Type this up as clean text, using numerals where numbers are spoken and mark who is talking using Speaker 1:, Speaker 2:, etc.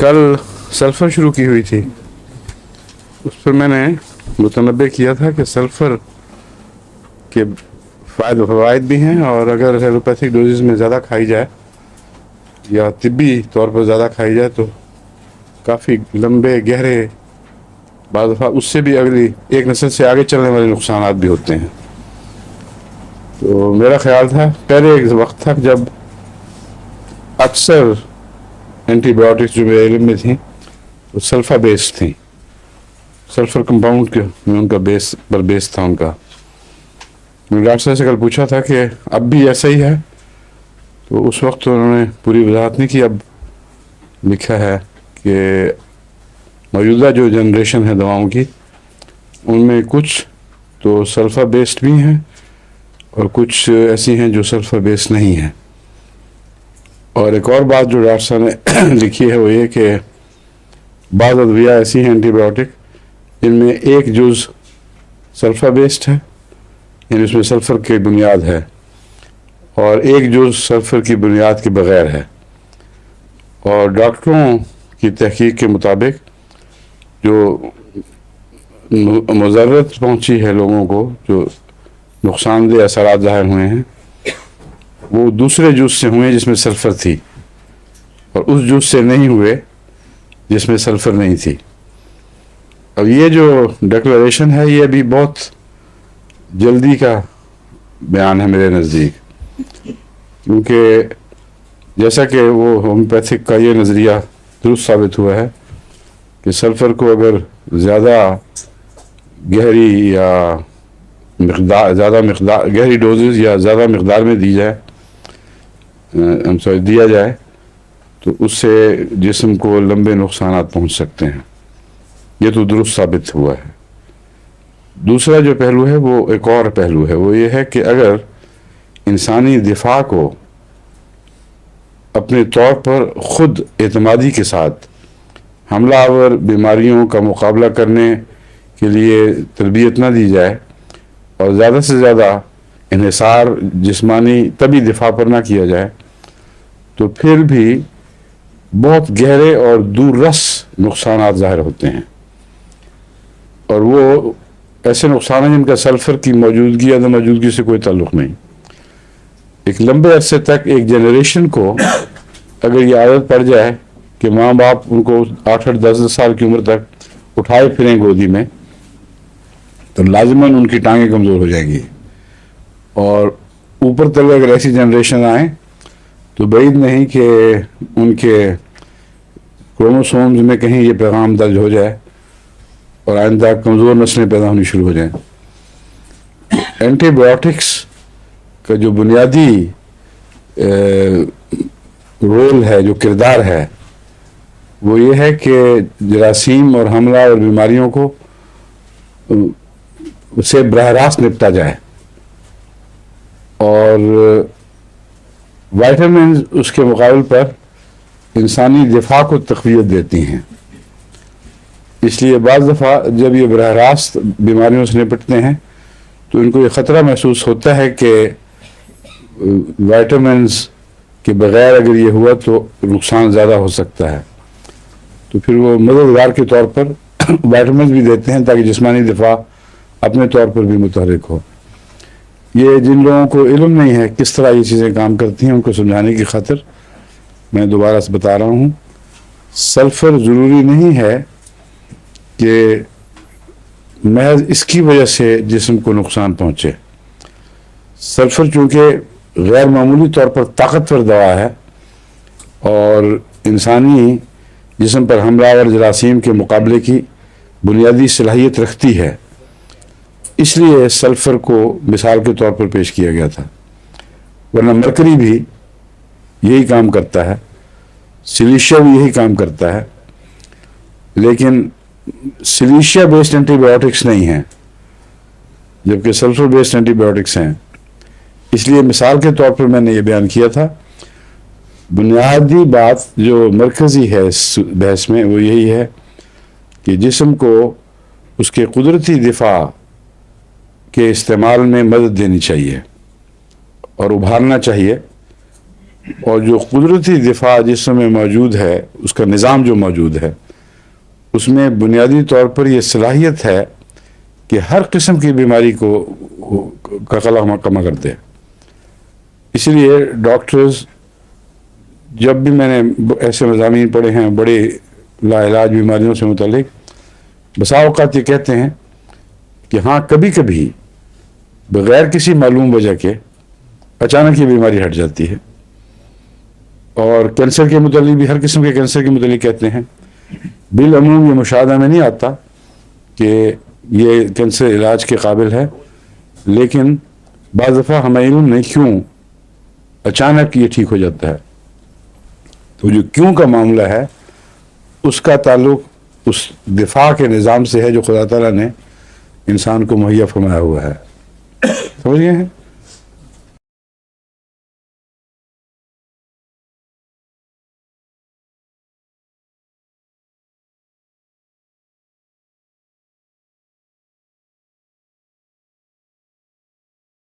Speaker 1: कल सल्फ़र शुरू की हुई थी, उस पर मैंने मुतनब्बे किया था कि सल्फ़र के फ़वाइद भी हैं, और अगर एलोपैथिक डोजेज़ में ज़्यादा खाई जाए या तिब्बी तौर पर ज़्यादा खाई जाए तो काफ़ी लंबे गहरे, बाद दफ़ा उससे भी अगली एक नस्ल से आगे चलने वाले नुकसान भी होते हैं। तो मेरा ख्याल था, पहले एक वक्त था जब अक्सर एंटीबायोटिक्स जो मेरे इल्म में थी वो सल्फा बेस्ड थी, सल्फर कंपाउंड के में उनका बेस था उनका। मैंने डॉक्टर साहब से कल पूछा था कि अब भी ऐसा ही है, तो उस वक्त तो उन्होंने पूरी वजाहत नहीं की। अब लिखा है कि मौजूदा जो जनरेशन है दवाओं की, उनमें कुछ तो सल्फा बेस्ड भी हैं और कुछ ऐसी हैं जो सल्फा बेस्ड नहीं हैं। और एक और बात जो डॉक्टर साहब ने लिखी है वो ये कि बाज़ अद्विया ऐसी हैं एंटीबायोटिक जिनमें एक जुज़ सल्फा बेस्ड है, यानी उसमें सल्फ़र की बुनियाद है, और एक जुज़ सल्फ़र की बुनियाद के बग़ैर है। और डॉक्टरों की तहकीक के मुताबिक जो मुज़र्रत पहुंची है लोगों को, जो नुकसानदेह असरात ज़ाहिर हुए हैं, वो दूसरे जूस से हुए जिसमें सल्फ़र थी, और उस जूस से नहीं हुए जिसमें सल्फ़र नहीं थी। अब ये जो डिक्लेरेशन है ये अभी बहुत जल्दी का बयान है मेरे नज़दीक, क्योंकि जैसा कि वो होम्योपैथिक का ये नज़रिया दुरुस्त साबित हुआ है कि सल्फ़र को अगर ज़्यादा गहरी या गहरी डोजेज़ या ज़्यादा मकदार में दी जाए, दिया जाए, तो उससे जिस्म को लंबे नुकसान पहुंच सकते हैं। ये तो दुरुस्त साबित हुआ है। दूसरा जो पहलू है वो एक और पहलू है, वो ये है कि अगर इंसानी दिफा को अपने तौर पर ख़ुद एतमादी के साथ हमलावर बीमारियों का मुकाबला करने के लिए तरबियत ना दी जाए और ज़्यादा से ज़्यादा इन्हिसार जिस्मानी तभी दिफा पर ना किया जाए, तो फिर भी बहुत गहरे और दूररस नुकसान ज़ाहिर होते हैं। और वो ऐसे नुकसान हैं जिनका सल्फ़र की मौजूदगी या न मौजूदगी से कोई ताल्लुक़ नहीं। एक लंबे अरसे तक एक जनरेशन को अगर ये आदत पड़ जाए कि माँ बाप उनको 8-8 10-10 साल की उम्र तक उठाए फिरें गोदी में, तो लाजमन उनकी टांगें कमज़ोर हो जाएंगी। और ऊपर तक अगर ऐसी जनरेशन आए तो बैद नहीं कि उनके क्रोमोसोम्स में कहीं ये पैगाम दर्ज हो जाए और आइंदा कमज़ोर नस्लें पैदा होनी शुरू हो जाएं। एंटीबायोटिक्स का जो बुनियादी रोल है, जो किरदार है, वो ये है कि जरासीम और हमला और बीमारियों को उसे बराह रास्त निपटा जाए, और वाइटामिन उसके मुकाबले पर इंसानी दिफा को तक़वियत देती हैं। इसलिए बाज़ दफ़ा जब ये बराह रास्त बीमारियों से निपटते हैं तो इनको ये ख़तरा महसूस होता है कि वाइटामिन्स के बग़ैर अगर ये हुआ तो नुकसान ज़्यादा हो सकता है, तो फिर वो मददगार के तौर पर वाइटामिन्स भी देते हैं ताकि जिस्मानी दिफा अपने तौर पर भी मुतहरिक हो। ये जिन लोगों को इल्म नहीं है किस तरह ये चीज़ें काम करती हैं, उनको समझाने की खातिर मैं दोबारा से बता रहा हूँ, सल्फ़र ज़रूरी नहीं है कि महज इसकी वजह से जिस्म को नुकसान पहुँचे। सल्फ़र चूँकि गैर मामूली तौर पर ताकतवर दवा है और इंसानी जिस्म पर हमलावर जरासीम के मुकाबले की बुनियादी सलाहियत रखती है, इसलिए सल्फ़र को मिसाल के तौर पर पेश किया गया था। वरना मरकरी भी यही काम करता है, सिलिशिया भी यही काम करता है, लेकिन सिलिशिया बेस्ड एंटीबायोटिक्स नहीं हैं जबकि सल्फ़र बेस्ड एंटीबायोटिक्स हैं। इसलिए मिसाल के तौर पर मैंने ये बयान किया था। बुनियादी बात जो मरकज़ी है इस बहस में वो यही है कि जिस्म को उसके कुदरती दिफा के इस्तेमाल में मदद देनी चाहिए और उभारना चाहिए, اور جو قدرتی دفاع جسم میں موجود ہے، اس کا نظام جو موجود ہے، اس میں بنیادی طور پر یہ صلاحیت ہے کہ ہر قسم کی بیماری کا کما کرتے ہیں. اس لیے ڈاکٹرز، جب بھی میں نے ایسے مضامین پڑھے ہیں بڑے لا علاج بیماریوں سے متعلق، بسا اوقات یہ کہتے ہیں کہ ہاں کبھی کبھی بغیر کسی معلوم وجہ کے اچانک یہ بیماری ہٹ جاتی ہے. اور کینسر کے متعلق بھی، ہر قسم کے کینسر کے متعلق کہتے ہیں بالعموم یہ مشاہدہ میں نہیں آتا کہ یہ کینسر علاج کے قابل ہے، لیکن بعض دفعہ ہمیں علم نہیں کیوں اچانک یہ ٹھیک ہو جاتا ہے. تو جو کیوں کا معاملہ ہے اس کا تعلق اس دفاع کے نظام سے ہے جو خدا تعالیٰ نے انسان کو مہیا فرمایا ہوا ہے. سمجھ گئے ہیں؟